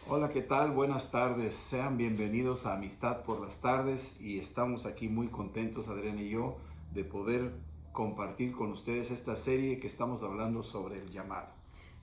Hola, ¿qué tal? Buenas tardes. Sean bienvenidos a Amistad por las Tardes y estamos aquí muy contentos, Adriana y yo, de poder compartir con ustedes esta serie que estamos hablando sobre el llamado.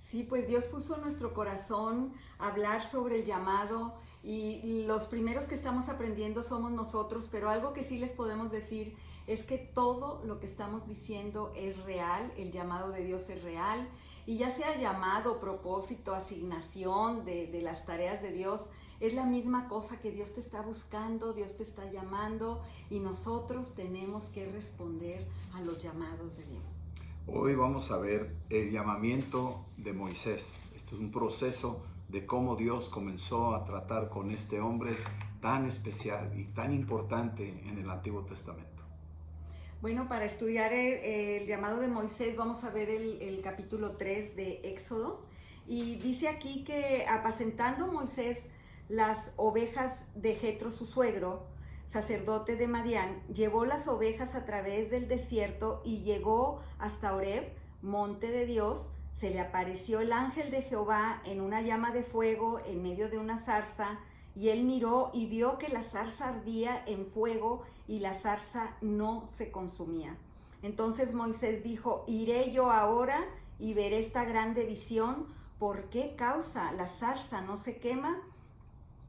Sí, pues Dios puso en nuestro corazón hablar sobre el llamado y los primeros que estamos aprendiendo somos nosotros, pero algo que sí les podemos decir es que todo lo que estamos diciendo es real, el llamado de Dios es real y ya sea llamado, propósito, asignación de las tareas de Dios, es la misma cosa que Dios te está buscando, Dios te está llamando y nosotros tenemos que responder a los llamados de Dios. Hoy vamos a ver el llamamiento de Moisés. Esto es un proceso de cómo Dios comenzó a tratar con este hombre tan especial y tan importante en el Antiguo Testamento. Bueno, para estudiar el llamado de Moisés vamos a ver el capítulo 3 de Éxodo. Y dice aquí que apacentando Moisés las ovejas de Jetro su suegro, sacerdote de Madián, llevó las ovejas a través del desierto y llegó hasta Horeb, monte de Dios. Se le apareció el ángel de Jehová en una llama de fuego en medio de una zarza, y él miró y vio que la zarza ardía en fuego y la zarza no se consumía. Entonces Moisés dijo: iré yo ahora y veré esta grande visión. ¿Por qué causa la zarza no se quema?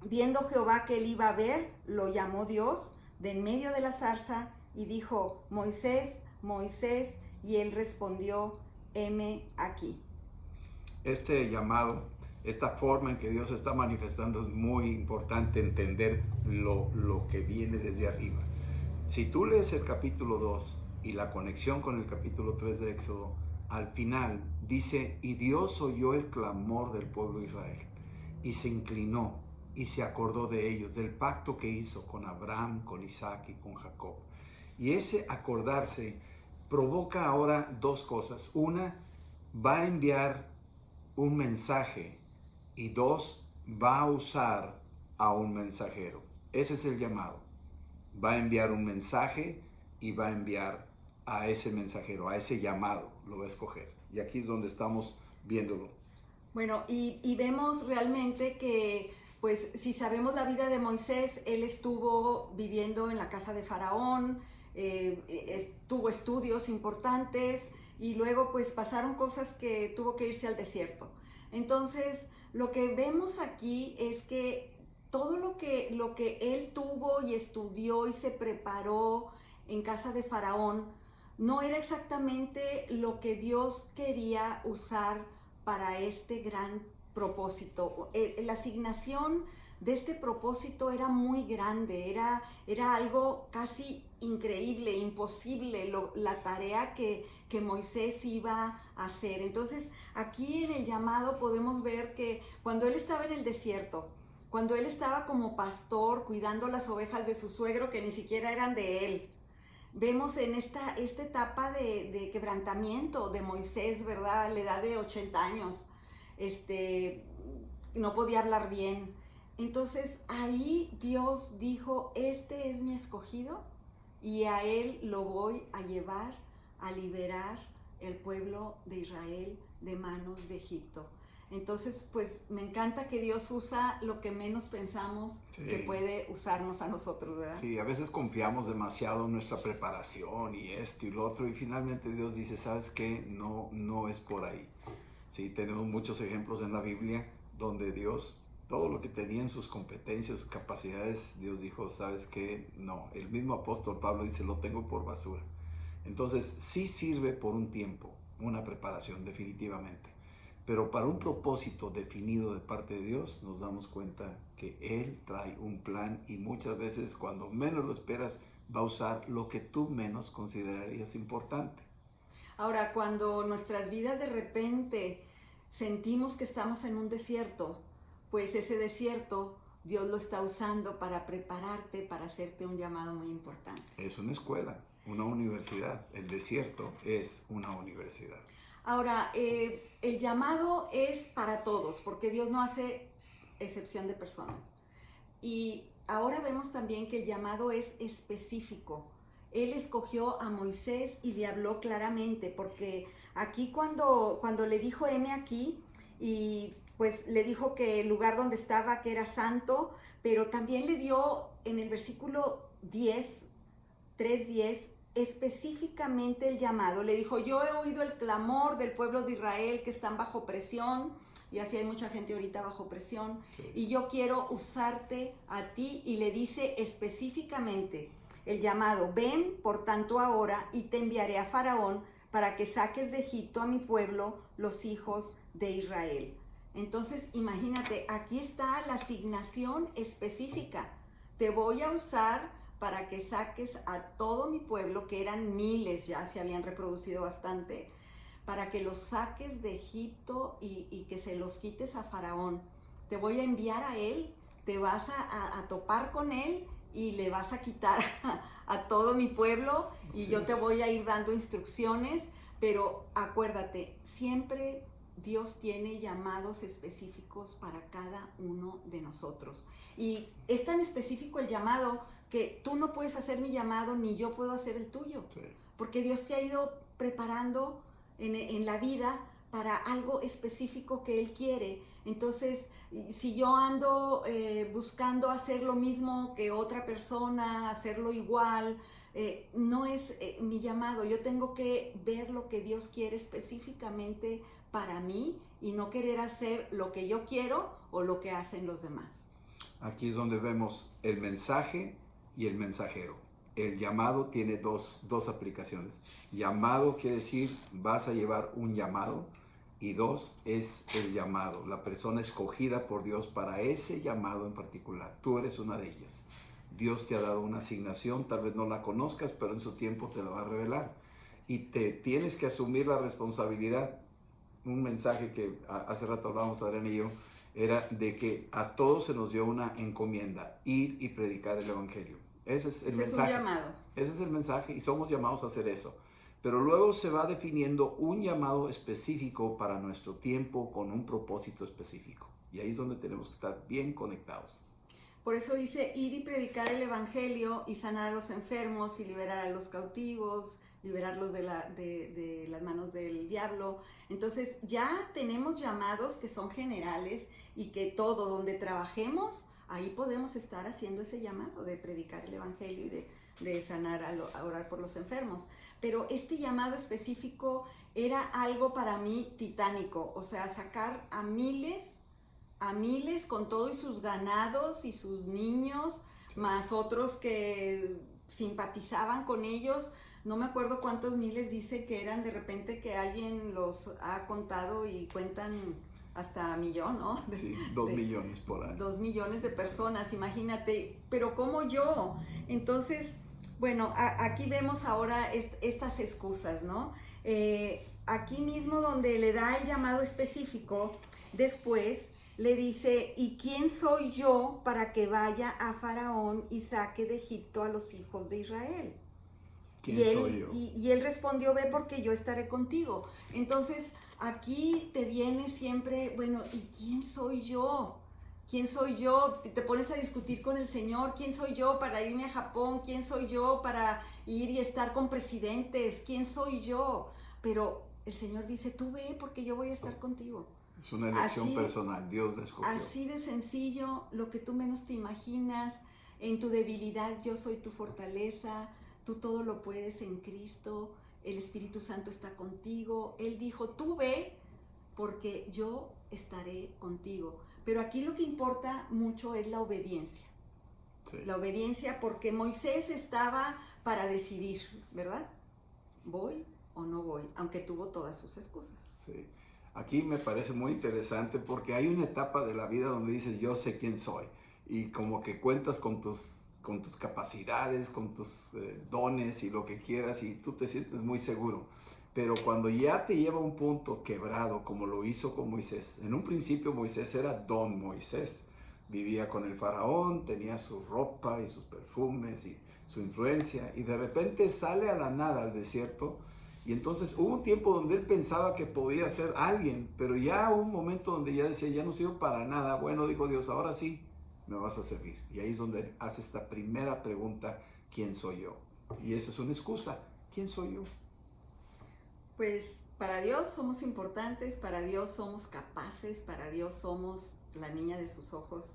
Viendo Jehová que él iba a ver, lo llamó Dios de en medio de la zarza y dijo: Moisés, Moisés. Y él respondió: heme aquí. Este llamado, esta forma en que Dios se está manifestando, es muy importante entender lo que viene desde arriba. Si tú lees el capítulo 2 y la conexión con el capítulo 3 de Éxodo, al final dice: y Dios oyó el clamor del pueblo de Israel y se inclinó y se acordó de ellos, del pacto que hizo con Abraham, con Isaac y con Jacob. Y ese acordarse provoca ahora dos cosas. Una, va a enviar un mensaje, y dos, va a usar a un mensajero. Ese es el llamado. Va a enviar un mensaje y va a enviar a ese mensajero, a ese llamado, lo va a escoger. Y aquí es donde estamos viéndolo. Bueno, y vemos realmente que, pues, si sabemos la vida de Moisés, él estuvo viviendo en la casa de Faraón, tuvo estudios importantes y luego, pues, pasaron cosas que tuvo que irse al desierto. Entonces, lo que vemos aquí es que todo lo que él tuvo y estudió y se preparó en casa de Faraón no era exactamente lo que Dios quería usar para este gran propósito. La asignación de este propósito era muy grande, era algo casi increíble, imposible, la tarea que Moisés iba a hacer. Entonces, aquí en el llamado podemos ver que cuando él estaba en el desierto, cuando él estaba como pastor cuidando las ovejas de su suegro, que ni siquiera eran de él, vemos en esta etapa de quebrantamiento de Moisés, ¿verdad? A la edad de 80 años, este, no podía hablar bien. Entonces ahí Dios dijo: este es mi escogido y a él lo voy a llevar a liberar el pueblo de Israel de manos de Egipto. Entonces, pues me encanta que Dios usa lo que menos pensamos que Sí. puede usarnos a nosotros, ¿verdad? Sí, a veces confiamos demasiado en nuestra preparación y esto y lo otro, y finalmente Dios dice: ¿sabes qué? No, no es por ahí. Sí, tenemos muchos ejemplos en la Biblia donde Dios, todo lo que tenía en sus competencias, sus capacidades, Dios dijo: ¿sabes qué? No. El mismo apóstol Pablo dice: lo tengo por basura. Entonces, sí sirve por un tiempo, una preparación, definitivamente. Pero para un propósito definido de parte de Dios, nos damos cuenta que Él trae un plan, y muchas veces, cuando menos lo esperas, va a usar lo que tú menos considerarías importante. Ahora, cuando nuestras vidas de repente sentimos que estamos en un desierto, pues ese desierto Dios lo está usando para prepararte, para hacerte un llamado muy importante. Es una escuela, una universidad. El desierto es una universidad. Ahora, el llamado es para todos, porque Dios no hace excepción de personas. Y ahora vemos también que el llamado es específico. Él escogió a Moisés y le habló claramente, porque aquí cuando le dijo: heme aquí, y pues le dijo que el lugar donde estaba, que era santo, pero también le dio en el versículo 10, 3:10, específicamente el llamado. Le dijo, yo he oído el clamor del pueblo de Israel que están bajo presión, y así hay mucha gente ahorita bajo presión, sí, y yo quiero usarte a ti, y le dice específicamente el llamado, ven por tanto ahora y te enviaré a Faraón para que saques de Egipto a mi pueblo, los hijos de Israel. Entonces, imagínate, aquí está la asignación específica. Te voy a usar para que saques a todo mi pueblo, que eran miles, ya se habían reproducido bastante, para que los saques de Egipto y que se los quites a Faraón. Te voy a enviar a él, te vas a topar con él y le vas a quitar a todo mi pueblo, y yo te voy a ir dando instrucciones, pero acuérdate, siempre Dios tiene llamados específicos para cada uno de nosotros. Y es tan específico el llamado que tú no puedes hacer mi llamado ni yo puedo hacer el tuyo. Sí. Porque Dios te ha ido preparando en la vida para algo específico que Él quiere. Entonces, si yo ando buscando hacer lo mismo que otra persona, hacerlo igual, no es mi llamado. Yo tengo que ver lo que Dios quiere específicamente para mí y no querer hacer lo que yo quiero o lo que hacen los demás. Aquí es donde vemos el mensaje y el mensajero. El llamado tiene dos aplicaciones. Llamado quiere decir vas a llevar un llamado, y dos es el llamado, la persona escogida por Dios para ese llamado en particular. Tú eres una de ellas. Dios te ha dado una asignación, tal vez no la conozcas, pero en su tiempo te la va a revelar. Y te tienes que asumir la responsabilidad. Un mensaje que hace rato hablábamos Adrián y yo, era de que a todos se nos dio una encomienda, ir y predicar el evangelio. Ese es el mensaje. Es un llamado. Ese es el mensaje y somos llamados a hacer eso. Pero luego se va definiendo un llamado específico para nuestro tiempo con un propósito específico. Y ahí es donde tenemos que estar bien conectados. Por eso dice ir y predicar el evangelio y sanar a los enfermos y liberar a los cautivos, liberarlos de las manos del diablo. Entonces ya tenemos llamados que son generales y que todo donde trabajemos, ahí podemos estar haciendo ese llamado de predicar el evangelio y de sanar, a orar por los enfermos. Pero este llamado específico era algo para mí titánico, o sea, sacar a miles con todo y sus ganados y sus niños, más otros que simpatizaban con ellos. No me acuerdo cuántos miles dice que eran, de repente que alguien los ha contado y cuentan hasta 1 millón, ¿no? Sí, 2 millones por año. 2 millones de personas, imagínate, pero como yo. Entonces, bueno, aquí vemos ahora estas excusas, ¿no? Aquí mismo donde le da el llamado específico, después le dice, ¿y quién soy yo para que vaya a Faraón y saque de Egipto a los hijos de Israel? ¿Quién soy yo? Y él respondió, ve porque yo estaré contigo. Entonces, aquí te viene siempre, bueno, ¿y quién soy yo? ¿Quién soy yo? Te pones a discutir con el Señor, ¿quién soy yo para irme a Japón? ¿Quién soy yo para ir y estar con presidentes? ¿Quién soy yo? Pero el Señor dice, tú ve porque yo voy a estar contigo. Es una elección personal, Dios la escogió. Así de sencillo, lo que tú menos te imaginas. En tu debilidad yo soy tu fortaleza, tú todo lo puedes en Cristo, el Espíritu Santo está contigo. Él dijo, tú ve porque yo estaré contigo. Pero aquí lo que importa mucho es la obediencia. Sí. La obediencia, porque Moisés estaba para decidir, ¿verdad? ¿Voy o no voy? Aunque tuvo todas sus excusas. Sí. Aquí me parece muy interesante porque hay una etapa de la vida donde dices, yo sé quién soy. Y como que cuentas con tus capacidades, con tus dones y lo que quieras, y tú te sientes muy seguro. Pero cuando ya te lleva a un punto quebrado, como lo hizo con Moisés, en un principio Moisés era don Moisés, vivía con el faraón, tenía su ropa y sus perfumes y su influencia, y de repente sale a la nada al desierto, y entonces hubo un tiempo donde él pensaba que podía ser alguien, pero ya hubo un momento donde ya decía, ya no sirvo para nada. Bueno, dijo Dios, ahora sí me vas a servir. Y ahí es donde él hace esta primera pregunta, ¿quién soy yo? Y esa es una excusa, ¿quién soy yo? Pues para Dios somos importantes, para Dios somos capaces, para Dios somos la niña de sus ojos.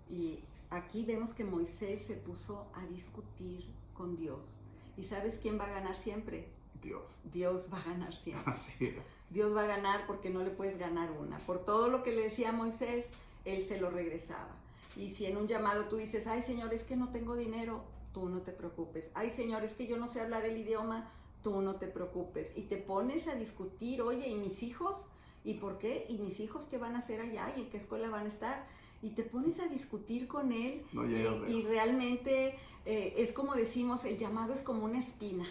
Y aquí vemos que Moisés se puso a discutir con Dios. ¿Y sabes quién va a ganar siempre? Dios. Dios va a ganar siempre. Así es. Dios va a ganar porque no le puedes ganar una. Por todo lo que le decía a Moisés, él se lo regresaba. Y si en un llamado tú dices, ay Señor, es que no tengo dinero, tú no te preocupes. Ay Señor, es que yo no sé hablar el idioma, tú no te preocupes. Y te pones a discutir, oye, ¿y mis hijos? ¿Y por qué? ¿Y mis hijos qué van a hacer allá? ¿Y en qué escuela van a estar? Y te pones a discutir con él. No llega y realmente es como decimos, el llamado es como una espina.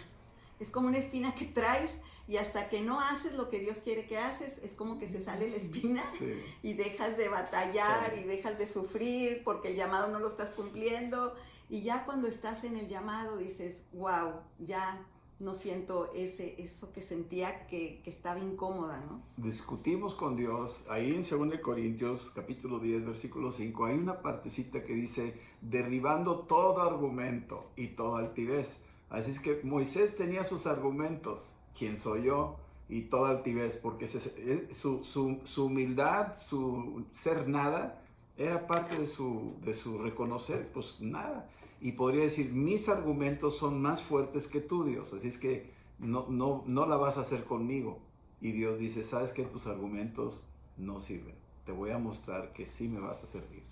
Es como una espina que traes y hasta que no haces lo que Dios quiere que haces, es como que se sale la espina. Sí. Y dejas de batallar, Sí. y dejas de sufrir porque el llamado no lo estás cumpliendo. Y ya cuando estás en el llamado dices, wow, ya no siento eso que sentía que estaba incómoda, ¿no? Discutimos con Dios. Ahí en 2 Corintios, capítulo 10, versículo 5, hay una partecita que dice, derribando todo argumento y toda altivez. Así es que Moisés tenía sus argumentos, quién soy yo, y toda altivez, porque su humildad, su ser nada, era parte de su reconocer, pues nada. Y podría decir, mis argumentos son más fuertes que tú, Dios, así es que no la vas a hacer conmigo. Y Dios dice, ¿sabes qué? Tus argumentos no sirven. Te voy a mostrar que sí me vas a servir.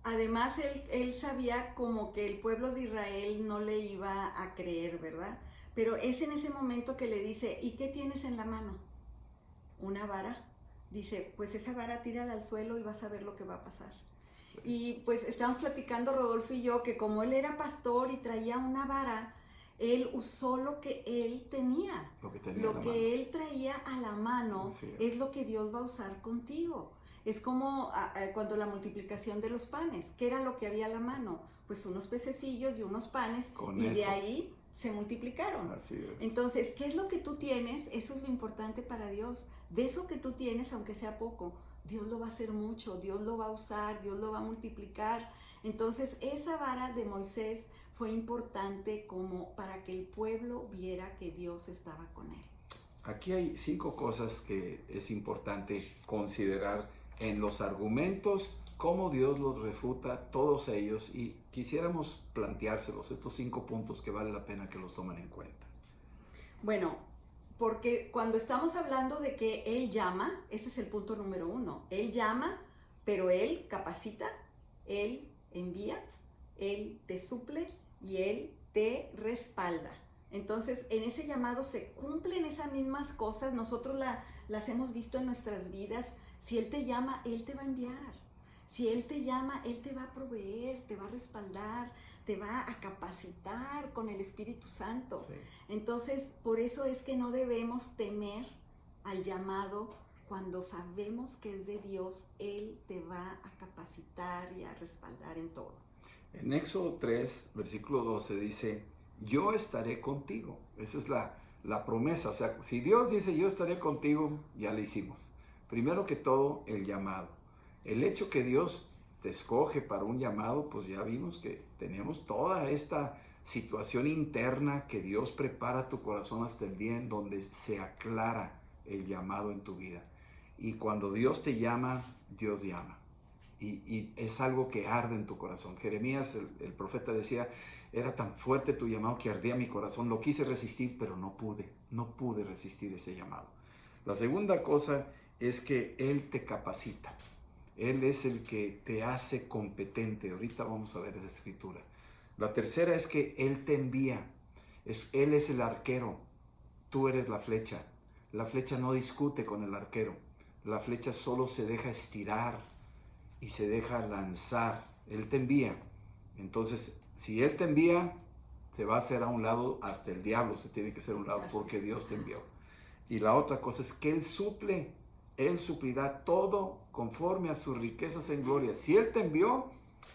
Además, él sabía como que el pueblo de Israel no le iba a creer, ¿verdad? Pero es en ese momento que le dice, ¿y qué tienes en la mano? Una vara. Dice, pues esa vara tírala al suelo y vas a ver lo que va a pasar. Sí. Y pues estamos platicando Rodolfo y yo que como él era pastor y traía una vara, él usó lo que él tenía. Lo que él traía a la mano es lo que Dios va a usar contigo. Es como cuando la multiplicación de los panes, ¿qué era lo que había a la mano? Pues unos pececillos y unos panes, y de ahí se multiplicaron. Así es. Entonces, ¿qué es lo que tú tienes? Eso es lo importante para Dios. De eso que tú tienes, aunque sea poco, Dios lo va a hacer mucho, Dios lo va a usar, Dios lo va a multiplicar. Entonces, esa vara de Moisés fue importante como para que el pueblo viera que Dios estaba con él. Aquí hay 5 cosas que es importante considerar en los argumentos, cómo Dios los refuta, todos ellos, y quisiéramos planteárselos, estos 5 puntos que vale la pena que los tomen en cuenta. Bueno, porque cuando estamos hablando de que Él llama, ese es el punto número 1. Él llama, pero Él capacita, Él envía, Él te suple y Él te respalda. Entonces, en ese llamado se cumplen esas mismas cosas, nosotros las hemos visto en nuestras vidas. Si Él te llama, Él te va a enviar. Si Él te llama, Él te va a proveer, te va a respaldar, te va a capacitar con el Espíritu Santo. Sí. Entonces, por eso es que no debemos temer al llamado. Cuando sabemos que es de Dios, Él te va a capacitar y a respaldar en todo. En Éxodo 3, versículo 12 dice, yo estaré contigo. Esa es la promesa. O sea, si Dios dice, yo estaré contigo, ya lo hicimos. Primero que todo, el llamado. El hecho que Dios te escoge para un llamado, pues ya vimos que tenemos toda esta situación interna que Dios prepara tu corazón hasta el día en donde se aclara el llamado en tu vida. Y cuando Dios te llama, Dios llama. Y es algo que arde en tu corazón. Jeremías, el profeta, decía, era tan fuerte tu llamado que ardía mi corazón. Lo quise resistir, pero no pude resistir ese llamado. La segunda cosa es que Él te capacita. Él es el que te hace competente. Ahorita vamos a ver esa escritura. La tercera es que Él te envía. Él es el arquero. Tú eres la flecha. La flecha no discute con el arquero. La flecha solo se deja estirar y se deja lanzar. Él te envía. Entonces, si Él te envía, se va a hacer a un lado, hasta el diablo se tiene que hacer a un lado porque Dios te envió. Y la otra cosa es que Él suple. Él suplirá todo conforme a sus riquezas en gloria. Si Él te envió,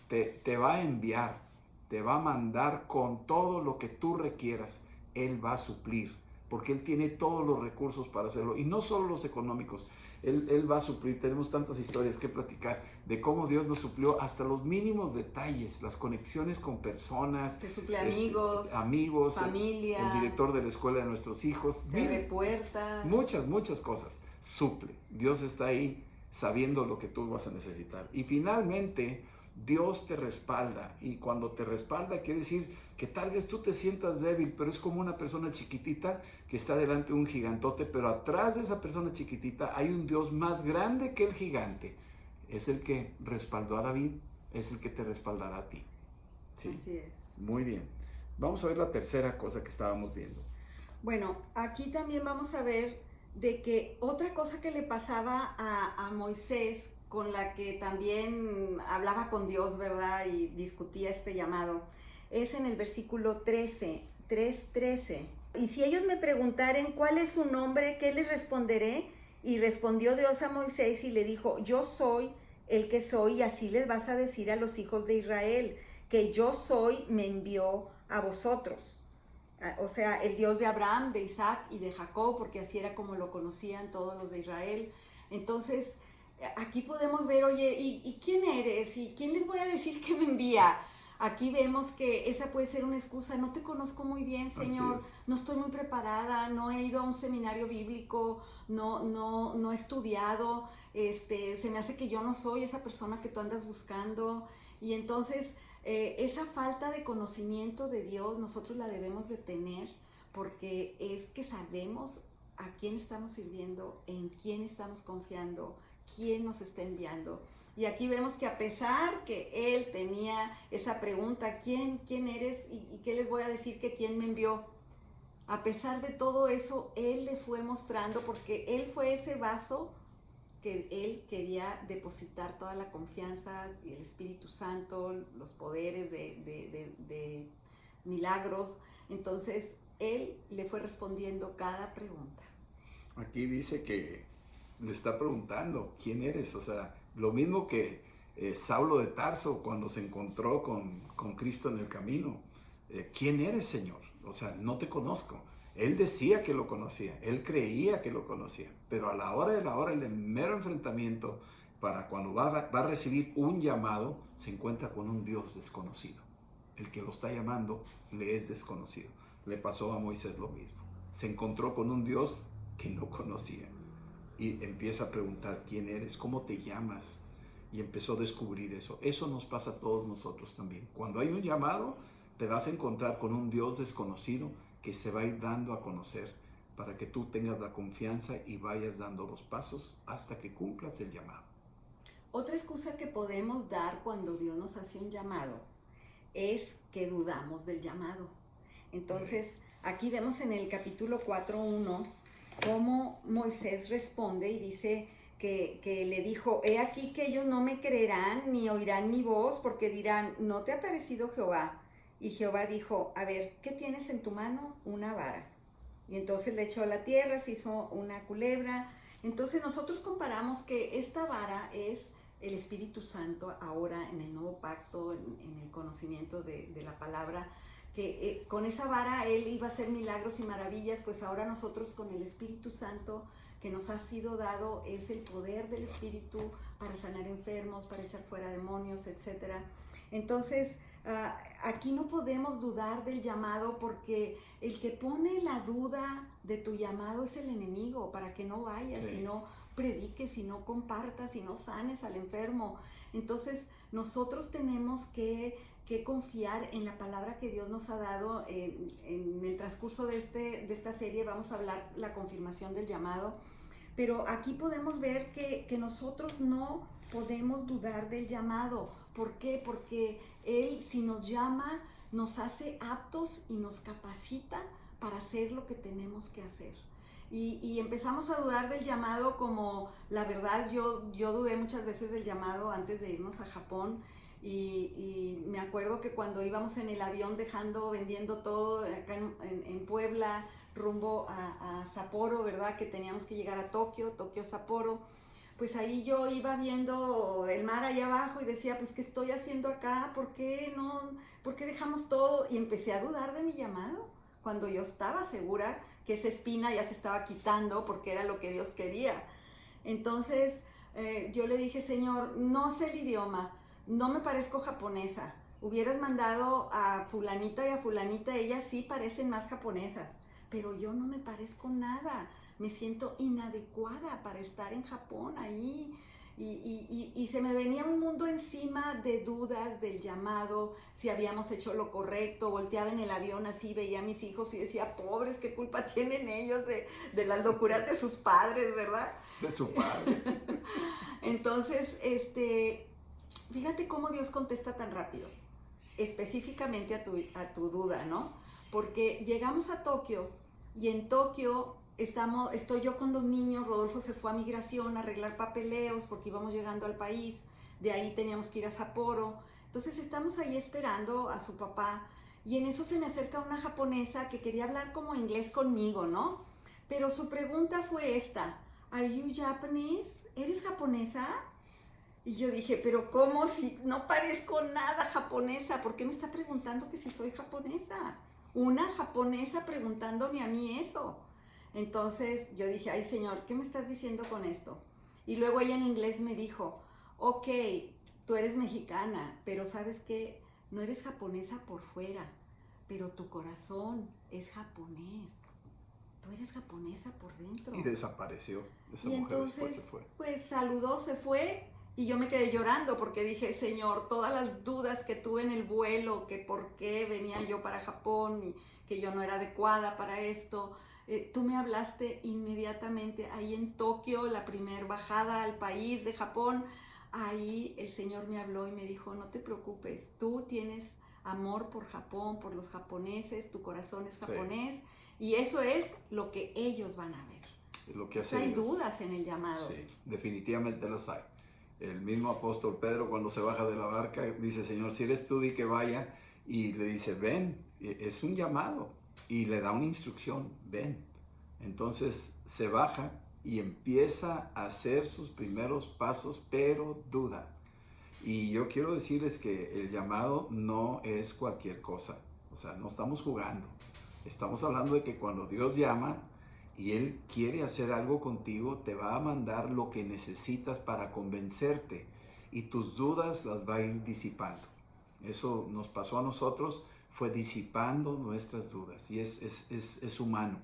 te va a enviar, te va a mandar con todo lo que tú requieras. Él va a suplir, porque Él tiene todos los recursos para hacerlo. Y no solo los económicos. Él va a suplir. Tenemos tantas historias que platicar de cómo Dios nos suplió hasta los mínimos detalles, las conexiones con personas. Te suple amigos, familia, el director de la escuela de nuestros hijos. Te abre puertas. Muchas cosas. Suple. Dios está ahí sabiendo lo que tú vas a necesitar. Y finalmente, Dios te respalda, y cuando te respalda quiere decir que tal vez tú te sientas débil, pero es como una persona chiquitita que está delante de un gigantote, pero atrás de esa persona chiquitita hay un Dios más grande que el gigante. Es el que respaldó a David, es el que te respaldará a ti. ¿Sí? Así es. Muy bien. Vamos a ver la tercera cosa que estábamos viendo. Bueno, aquí también vamos a ver de que otra cosa que le pasaba a Moisés, con la que también hablaba con Dios, ¿verdad? Y discutía este llamado, es en el versículo 3:13. Y si ellos me preguntaren cuál es su nombre, ¿qué les responderé? Y respondió Dios a Moisés y le dijo, yo soy el que soy, y así les vas a decir a los hijos de Israel, que yo soy me envió a vosotros. O sea, el Dios de Abraham, de Isaac y de Jacob, porque así era como lo conocían todos los de Israel. Entonces, aquí podemos ver, oye, ¿y quién eres? ¿Y quién les voy a decir que me envía? Aquí vemos que esa puede ser una excusa. No te conozco muy bien, Señor. No estoy muy preparada. No he ido a un seminario bíblico. No he estudiado. Se me hace que yo no soy esa persona que tú andas buscando. Y entonces, esa falta de conocimiento de Dios nosotros la debemos de tener, porque es que sabemos a quién estamos sirviendo, en quién estamos confiando, quién nos está enviando. Y aquí vemos que a pesar que él tenía esa pregunta, ¿quién eres? ¿Y qué les voy a decir que quién me envió? A pesar de todo eso, él le fue mostrando, porque él fue ese vaso que él quería depositar toda la confianza y el Espíritu Santo, los poderes de milagros. Entonces, él le fue respondiendo cada pregunta. Aquí dice que le está preguntando, ¿quién eres? O sea, lo mismo que Saulo de Tarso cuando se encontró con Cristo en el camino. ¿Quién eres, Señor? O sea, no te conozco. Él decía que lo conocía, él creía que lo conocía, pero a la hora de la hora, el mero enfrentamiento, para cuando va a recibir un llamado, se encuentra con un Dios desconocido. El que lo está llamando le es desconocido. Le pasó a Moisés lo mismo. Se encontró con un Dios que no conocía. Y empieza a preguntar, ¿quién eres? ¿Cómo te llamas? Y empezó a descubrir eso. Eso nos pasa a todos nosotros también. Cuando hay un llamado, te vas a encontrar con un Dios desconocido que se va a ir dando a conocer para que tú tengas la confianza y vayas dando los pasos hasta que cumplas el llamado. Otra excusa que podemos dar cuando Dios nos hace un llamado es que dudamos del llamado. Entonces, aquí vemos en el capítulo 4:1 cómo Moisés responde y dice que le dijo, he aquí que ellos no me creerán ni oirán mi voz, porque dirán, ¿no te ha parecido Jehová? Y Jehová dijo, a ver, ¿qué tienes en tu mano? Una vara. Y entonces le echó a la tierra, se hizo una culebra. Entonces nosotros comparamos que esta vara es el Espíritu Santo ahora en el nuevo pacto, en el conocimiento de la palabra, que con esa vara él iba a hacer milagros y maravillas. Pues ahora nosotros con el Espíritu Santo que nos ha sido dado es el poder del Espíritu para sanar enfermos, para echar fuera demonios, etc. Entonces, aquí no podemos dudar del llamado, porque el que pone la duda de tu llamado es el enemigo, para que no vayas y no prediques y no compartas y no sanes al enfermo. Entonces nosotros tenemos que confiar en la palabra que Dios nos ha dado. En el transcurso de esta serie vamos a hablar la confirmación del llamado, pero aquí podemos ver que nosotros no podemos dudar del llamado. ¿Por qué? Porque Él, si nos llama, nos hace aptos y nos capacita para hacer lo que tenemos que hacer. Y empezamos a dudar del llamado, como la verdad yo dudé muchas veces del llamado antes de irnos a Japón. Y me acuerdo que cuando íbamos en el avión vendiendo todo acá en Puebla, rumbo a Sapporo, ¿verdad? Que teníamos que llegar a Tokio, Sapporo. Pues ahí yo iba viendo el mar allá abajo y decía, pues, ¿qué estoy haciendo acá? ¿Por qué dejamos todo? Y empecé a dudar de mi llamado, cuando yo estaba segura que esa espina ya se estaba quitando, porque era lo que Dios quería. Entonces yo le dije, Señor, no sé el idioma, no me parezco japonesa. Hubieras mandado a fulanita y a fulanita, ellas sí parecen más japonesas, pero yo no me parezco nada. Me siento inadecuada para estar en Japón ahí. Y se me venía un mundo encima de dudas del llamado, si habíamos hecho lo correcto. Volteaba en el avión así, veía a mis hijos y decía, pobres, ¿qué culpa tienen ellos de las locuras de sus padres, verdad? De su padre. Entonces, fíjate cómo Dios contesta tan rápido, específicamente a tu duda, ¿no? Porque llegamos a Tokio y en Tokio estoy yo con los niños. Rodolfo se fue a migración a arreglar papeleos porque íbamos llegando al país, de ahí teníamos que ir a Sapporo. Entonces estamos ahí esperando a su papá y en eso se me acerca una japonesa que quería hablar como inglés conmigo, ¿no? Pero su pregunta fue esta: ¿Are you Japanese? ¿Eres japonesa? Y yo dije, pero ¿cómo si no parezco nada japonesa? ¿Por qué me está preguntando que si soy japonesa? Una japonesa preguntándome a mí eso. Entonces yo dije, ay Señor, ¿qué me estás diciendo con esto? Y luego ella en inglés me dijo, ok, tú eres mexicana, pero ¿sabes qué? No eres japonesa por fuera, pero tu corazón es japonés. Tú eres japonesa por dentro. Y desapareció. Esa y mujer entonces, después se fue. pues saludó, se fue. Y yo me quedé llorando porque dije, Señor, todas las dudas que tuve en el vuelo, que por qué venía yo para Japón y que yo no era adecuada para esto, tú me hablaste inmediatamente ahí en Tokio, la primer bajada al país de Japón. Ahí el Señor me habló y me dijo, no te preocupes, tú tienes amor por Japón, por los japoneses, tu corazón es japonés, sí. Y eso es lo que ellos van a ver. Es lo que hace hay Dios. Dudas en el llamado. Sí, definitivamente los hay. El mismo apóstol Pedro, cuando se baja de la barca, dice, Señor, si eres tú, di que vaya. Y le dice, ven, es un llamado. Y le da una instrucción, ven. Entonces se baja y empieza a hacer sus primeros pasos, pero duda. Y yo quiero decirles que el llamado no es cualquier cosa. O sea, no estamos jugando. Estamos hablando de que cuando Dios llama y Él quiere hacer algo contigo, te va a mandar lo que necesitas para convencerte y tus dudas las va a ir disipando. Eso nos pasó a nosotros, fue disipando nuestras dudas. Y es humano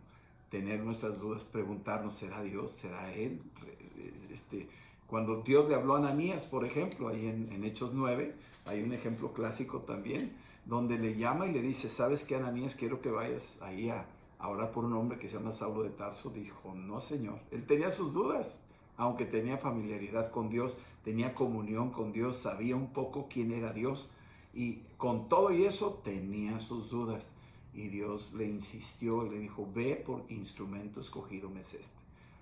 tener nuestras dudas, preguntarnos, ¿será Dios? ¿Será Él? Cuando Dios le habló a Ananías, por ejemplo, ahí en Hechos 9, hay un ejemplo clásico también, donde le llama y le dice, ¿sabes qué, Ananías? Quiero que vayas ahí a orar por un hombre que se llama Saulo de Tarso. Dijo, no, Señor. Él tenía sus dudas, aunque tenía familiaridad con Dios, tenía comunión con Dios, sabía un poco quién era Dios. Y con todo y eso tenía sus dudas. Y Dios le insistió y le dijo, ve porque instrumento escogido me es este.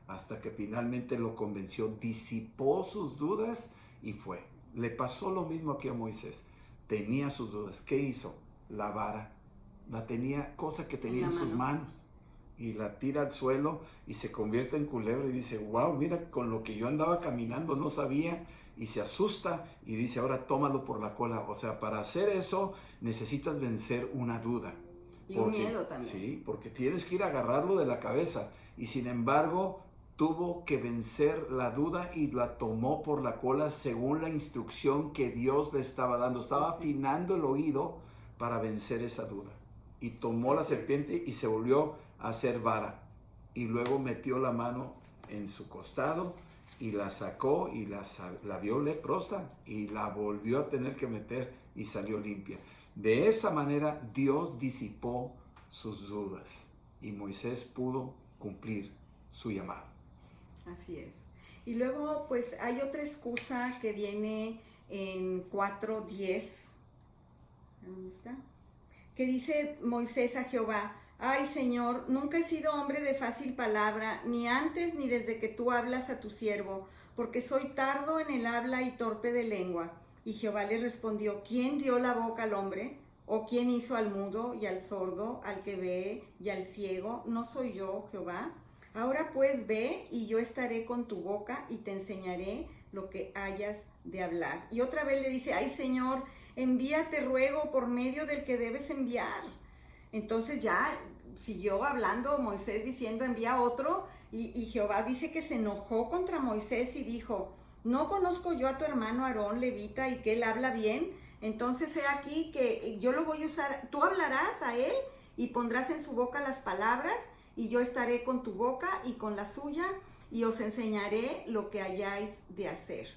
Hasta que finalmente lo convenció, disipó sus dudas y fue. Le pasó lo mismo aquí a Moisés. Tenía sus dudas. ¿Qué hizo? La vara. La tenía, cosa que tenía en sus manos. Y la tira al suelo y se convierte en culebra y dice, wow, mira, con lo que yo andaba caminando no sabía. Y se asusta y dice, ahora tómalo por la cola. O sea, para hacer eso necesitas vencer una duda. Y un miedo también. Sí, porque tienes que ir a agarrarlo de la cabeza. Y sin embargo, tuvo que vencer la duda y la tomó por la cola según la instrucción que Dios le estaba dando. Estaba afinando el oído para vencer esa duda. Y tomó la serpiente y se volvió a hacer vara. Y luego metió la mano en su costado y la sacó y la vio leprosa y la volvió a tener que meter y salió limpia. De esa manera Dios disipó sus dudas y Moisés pudo cumplir su llamado. Así es. Y luego pues hay otra excusa que viene en 4:10. ¿Dónde está? Que dice Moisés a Jehová, ay Señor, nunca he sido hombre de fácil palabra, ni antes ni desde que tú hablas a tu siervo, porque soy tardo en el habla y torpe de lengua. Y Jehová le respondió, ¿quién dio la boca al hombre? ¿O quién hizo al mudo y al sordo, al que ve y al ciego? ¿No soy yo, Jehová? Ahora pues ve y yo estaré con tu boca y te enseñaré lo que hayas de hablar. Y otra vez le dice, ay Señor, envíate ruego por medio del que debes enviar. Entonces ya siguió hablando Moisés diciendo envía otro, y Jehová dice que se enojó contra Moisés y dijo, ¿no conozco yo a tu hermano Aarón levita y que él habla bien? Entonces he aquí que yo lo voy a usar, tú hablarás a él y pondrás en su boca las palabras, y yo estaré con tu boca y con la suya, y os enseñaré lo que hayáis de hacer.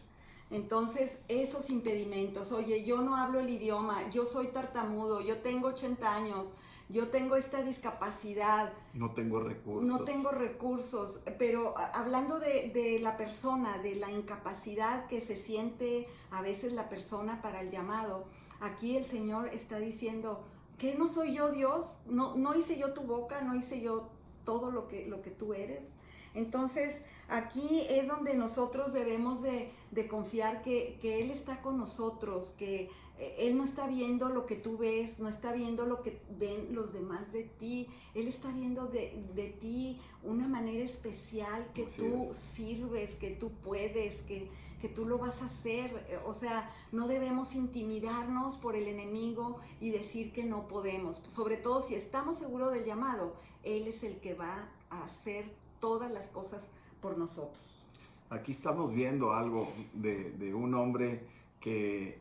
Entonces, esos impedimentos, oye, yo no hablo el idioma, yo soy tartamudo, yo tengo 80 años, yo tengo esta discapacidad. No tengo recursos. No tengo recursos, pero hablando de la persona, de la incapacidad que se siente a veces la persona para el llamado, aquí el Señor está diciendo, ¿qué no soy yo Dios? No hice yo tu boca, no hice yo todo lo que tú eres. Entonces, aquí es donde nosotros debemos de confiar que Él está con nosotros, que Él no está viendo lo que tú ves, no está viendo lo que ven los demás de ti. Él está viendo de ti una manera especial, que Así tú es. sirves, que tú puedes, que tú lo vas a hacer. O sea, no debemos intimidarnos por el enemigo y decir que no podemos. Sobre todo si estamos seguros del llamado, Él es el que va a hacer todas las cosas por nosotros. Aquí estamos viendo algo de un hombre que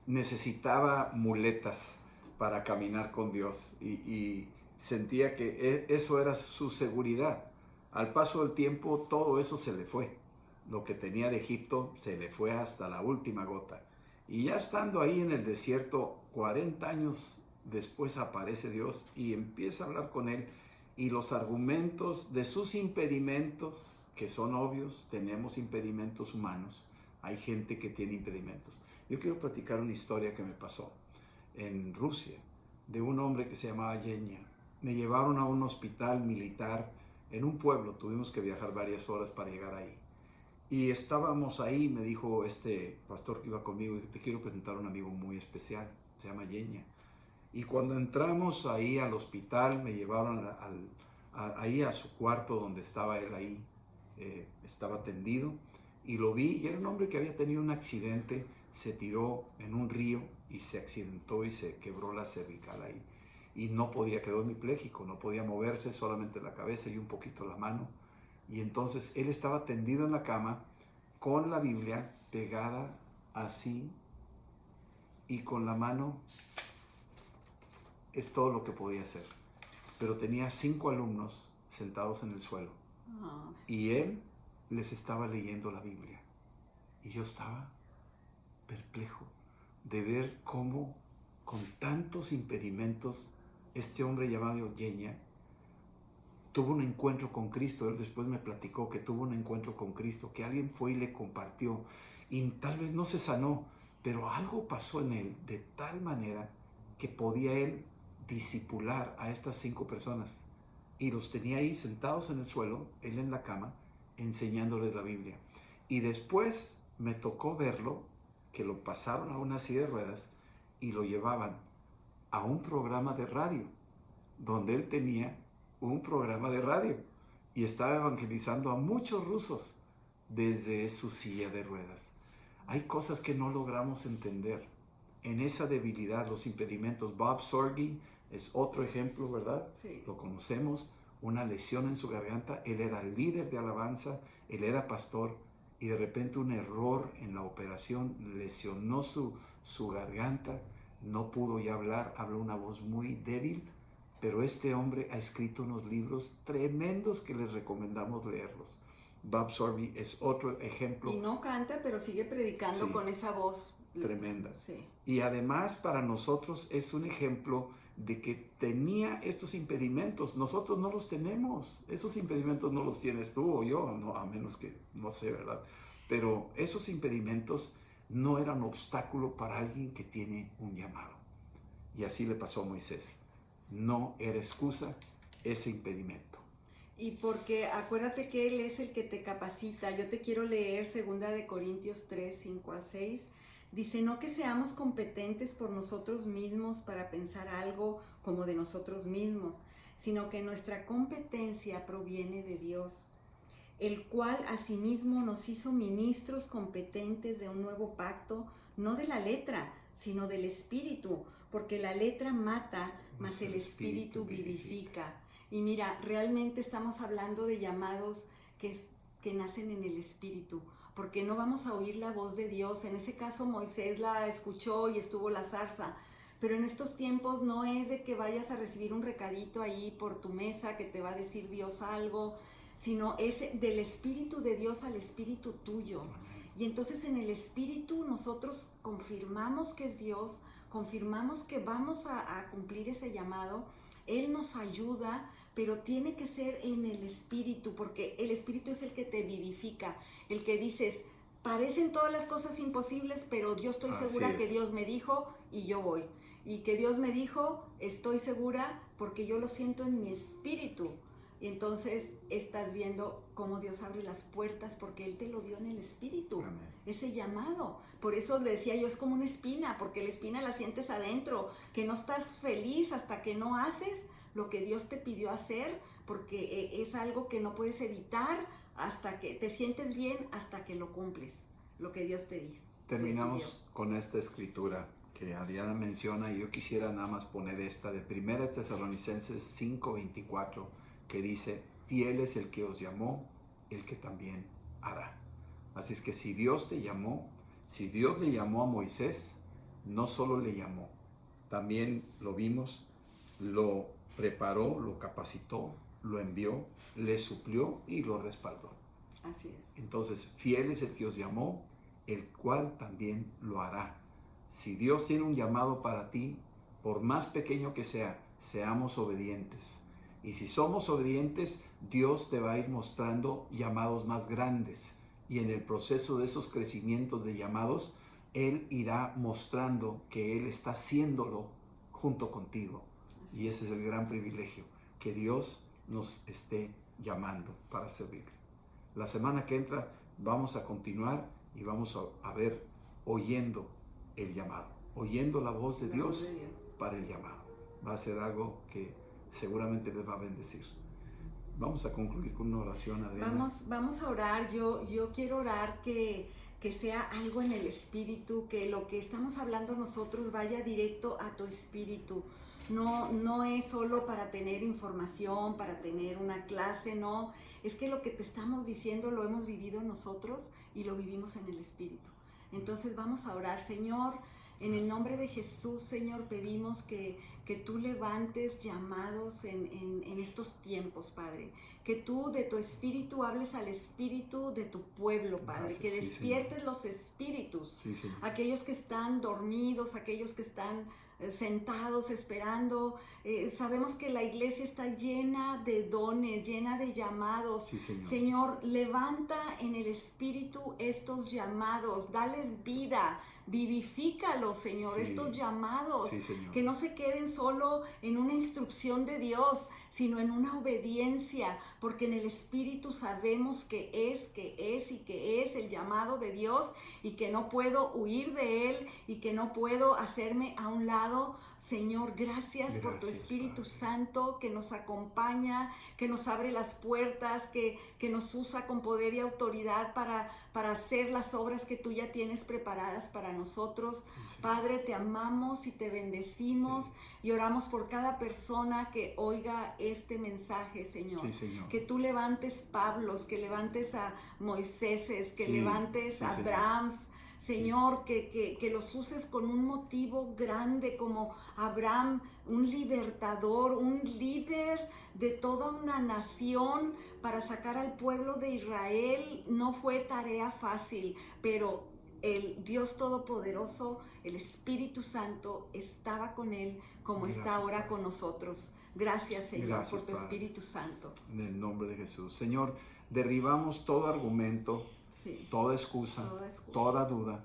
necesitaba muletas para caminar con Dios y sentía que eso era su seguridad. Al paso del tiempo todo eso se le fue. Lo que tenía de Egipto se le fue hasta la última gota. Y ya estando ahí en el desierto, 40 años después aparece Dios y empieza a hablar con él. Y los argumentos de sus impedimentos, que son obvios, tenemos impedimentos humanos. Hay gente que tiene impedimentos. Yo quiero platicar una historia que me pasó en Rusia, de un hombre que se llamaba Yenya. Me llevaron a un hospital militar en un pueblo, tuvimos que viajar varias horas para llegar ahí. Y estábamos ahí, me dijo este pastor que iba conmigo, te quiero presentar a un amigo muy especial, se llama Yenya. Y cuando entramos ahí al hospital, me llevaron ahí a su cuarto donde estaba él ahí, estaba tendido, y lo vi, y era un hombre que había tenido un accidente, se tiró en un río y se accidentó y se quebró la cervical ahí. Y no podía, quedó hemipléjico, no podía moverse, solamente la cabeza y un poquito la mano. Y entonces él estaba tendido en la cama con la Biblia pegada así y con la mano. Es todo lo que podía hacer. Pero tenía 5 alumnos sentados en el suelo. Y él les estaba leyendo la Biblia. Y yo estaba perplejo de ver cómo con tantos impedimentos este hombre llamado Yenya tuvo un encuentro con Cristo. Él después me platicó que tuvo un encuentro con Cristo, que alguien fue y le compartió. Y tal vez no se sanó, pero algo pasó en él de tal manera que podía él discipular a estas 5 personas, y los tenía ahí sentados en el suelo, él en la cama, enseñándoles la Biblia. Y después me tocó verlo, que lo pasaron a una silla de ruedas y lo llevaban a un programa de radio, donde él tenía un programa de radio y estaba evangelizando a muchos rusos desde su silla de ruedas. Hay cosas que no logramos entender. En esa debilidad, los impedimentos. Bob Sorge es otro ejemplo, ¿verdad? Sí. Lo conocemos, una lesión en su garganta. Él era líder de alabanza, él era pastor, y de repente un error en la operación lesionó su garganta. No pudo ya hablar, habló una voz muy débil, pero este hombre ha escrito unos libros tremendos que les recomendamos leerlos. Bob Sorge es otro ejemplo. Y no canta, pero sigue predicando, sí, con esa voz tremenda. Sí. Y además para nosotros es un ejemplo de que tenía estos impedimentos. Nosotros no los tenemos. Esos impedimentos no los tienes tú o yo, no, a menos que, no sé, ¿verdad? Pero esos impedimentos no eran obstáculo para alguien que tiene un llamado. Y así le pasó a Moisés. No era excusa ese impedimento. Y porque acuérdate que Él es el que te capacita. Yo te quiero leer 2 Corintios 3, 5 al 6. Dice, no que seamos competentes por nosotros mismos para pensar algo como de nosotros mismos, sino que nuestra competencia proviene de Dios, el cual asimismo nos hizo ministros competentes de un nuevo pacto, no de la letra, sino del Espíritu, porque la letra mata, mas el Espíritu vivifica. Y mira, realmente estamos hablando de llamados que nacen en el Espíritu, porque no vamos a oír la voz de Dios. En ese caso Moisés la escuchó y estuvo la zarza, pero en estos tiempos no es de que vayas a recibir un recadito ahí por tu mesa que te va a decir Dios algo, sino es del Espíritu de Dios al Espíritu tuyo. Y entonces en el Espíritu nosotros confirmamos que es Dios, confirmamos que vamos a cumplir ese llamado. Él nos ayuda, pero tiene que ser en el Espíritu, porque el Espíritu es el que te vivifica, el que dices, parecen todas las cosas imposibles, pero yo estoy segura que Dios me dijo y yo voy. Y que Dios me dijo, estoy segura porque yo lo siento en mi espíritu. Y entonces estás viendo cómo Dios abre las puertas porque Él te lo dio en el Espíritu. Amén. Ese llamado. Por eso le decía yo, es como una espina, porque la espina la sientes adentro, que no estás feliz hasta que no haces lo que Dios te pidió hacer, porque es algo que no puedes evitar hasta que te sientes bien, hasta que lo cumples, lo que Dios te dice. Terminamos con esta escritura que Adriana menciona, y yo quisiera nada más poner esta de 1 Tesalonicenses 5:24, que dice, fiel es el que os llamó, el que también hará. Así es que si Dios te llamó, si Dios le llamó a Moisés, no solo le llamó, también lo vimos, lo preparó, lo capacitó, lo envió, le suplió y lo respaldó. Así es. Entonces, fiel es el que os llamó, el cual también lo hará. Si Dios tiene un llamado para ti, por más pequeño que sea, seamos obedientes. Y si somos obedientes, Dios te va a ir mostrando llamados más grandes. Y en el proceso de esos crecimientos de llamados, Él irá mostrando que Él está haciéndolo junto contigo. Y ese es el gran privilegio, que Dios nos esté llamando para servirle. La semana que entra vamos a continuar y vamos a ver oyendo el llamado, oyendo la voz de Dios para el llamado. Va a ser algo que seguramente les va a bendecir. Vamos a concluir con una oración, Adriana. Vamos a orar. Yo quiero orar que sea algo en el espíritu, que lo que estamos hablando nosotros vaya directo a tu espíritu. No es solo para tener información, para tener una clase, no. Es que lo que te estamos diciendo lo hemos vivido nosotros y lo vivimos en el espíritu. Entonces vamos a orar. Señor, en el nombre de Jesús, Señor, pedimos que tú levantes llamados en estos tiempos, Padre. Que tú de tu espíritu hables al espíritu de tu pueblo, Padre. Gracias, que despiertes los espíritus. Aquellos que están dormidos, aquellos que están sentados esperando. Sabemos que la iglesia está llena de dones, llena de llamados. Señor, levanta en el espíritu estos llamados, dales vida. Vivifícalos, Señor, estos llamados, que no se queden solo en una instrucción de Dios, sino en una obediencia, porque en el Espíritu sabemos que es el llamado de Dios y que no puedo huir de Él y que no puedo hacerme a un lado. Señor, gracias por tu Espíritu Santo que nos acompaña, que nos abre las puertas, que nos usa con poder y autoridad para hacer las obras que tú ya tienes preparadas para nosotros. Padre, te amamos y te bendecimos y oramos por cada persona que oiga este mensaje, Señor. Que tú levantes Pablos, que levantes a Moiséses, que levantes a Abraham. Señor, que los uses con un motivo grande como Abraham, un libertador, un líder de toda una nación para sacar al pueblo de Israel. No fue tarea fácil, pero el Dios Todopoderoso, el Espíritu Santo, estaba con él como está ahora con nosotros. Gracias, Señor, por tu Espíritu Santo. En el nombre de Jesús. Señor, derribamos todo argumento, toda excusa, toda duda,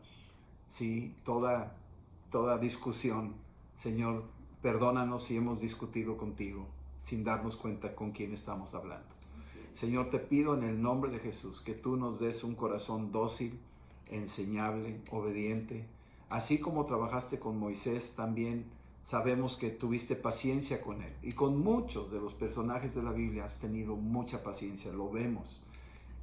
toda discusión. Señor, perdónanos si hemos discutido contigo sin darnos cuenta con quién estamos hablando. Señor, te pido en el nombre de Jesús que tú nos des un corazón dócil, enseñable, obediente. Así como trabajaste con Moisés, también sabemos que tuviste paciencia con él. Y con muchos de los personajes de la Biblia has tenido mucha paciencia, lo vemos.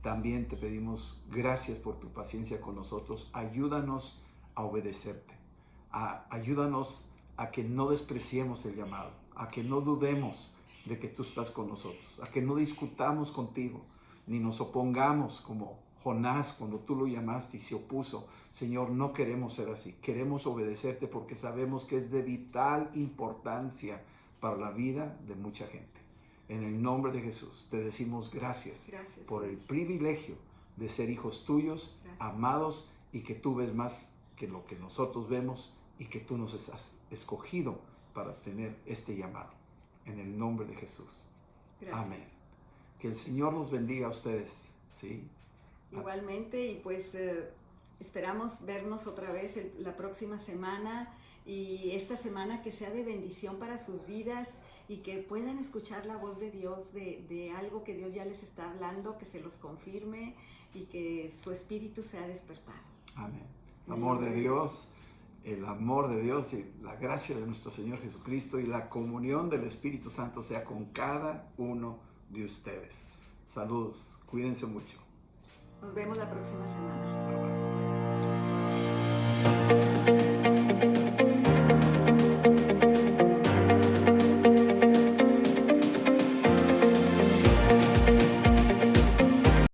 También te pedimos gracias por tu paciencia con nosotros. Ayúdanos a obedecerte. Ayúdanos a que no despreciemos el llamado, a que no dudemos de que tú estás con nosotros, a que no discutamos contigo, ni nos opongamos como Jonás cuando tú lo llamaste y se opuso. Señor, no queremos ser así, queremos obedecerte porque sabemos que es de vital importancia para la vida de mucha gente. En el nombre de Jesús te decimos gracias por el privilegio de ser hijos tuyos, amados, y que tú ves más que lo que nosotros vemos y que tú nos has escogido para tener este llamado. En el nombre de Jesús. Gracias. Amén. Que el Señor los bendiga a ustedes. ¿Sí? Igualmente, y pues esperamos vernos otra vez la próxima semana, y esta semana que sea de bendición para sus vidas y que puedan escuchar la voz de Dios, de algo que Dios ya les está hablando, que se los confirme y que su espíritu sea despertado. Amén. El amor de Dios, el amor de Dios y la gracia de nuestro Señor Jesucristo y la comunión del Espíritu Santo sea con cada uno de ustedes. Saludos, cuídense mucho. Nos vemos la próxima semana.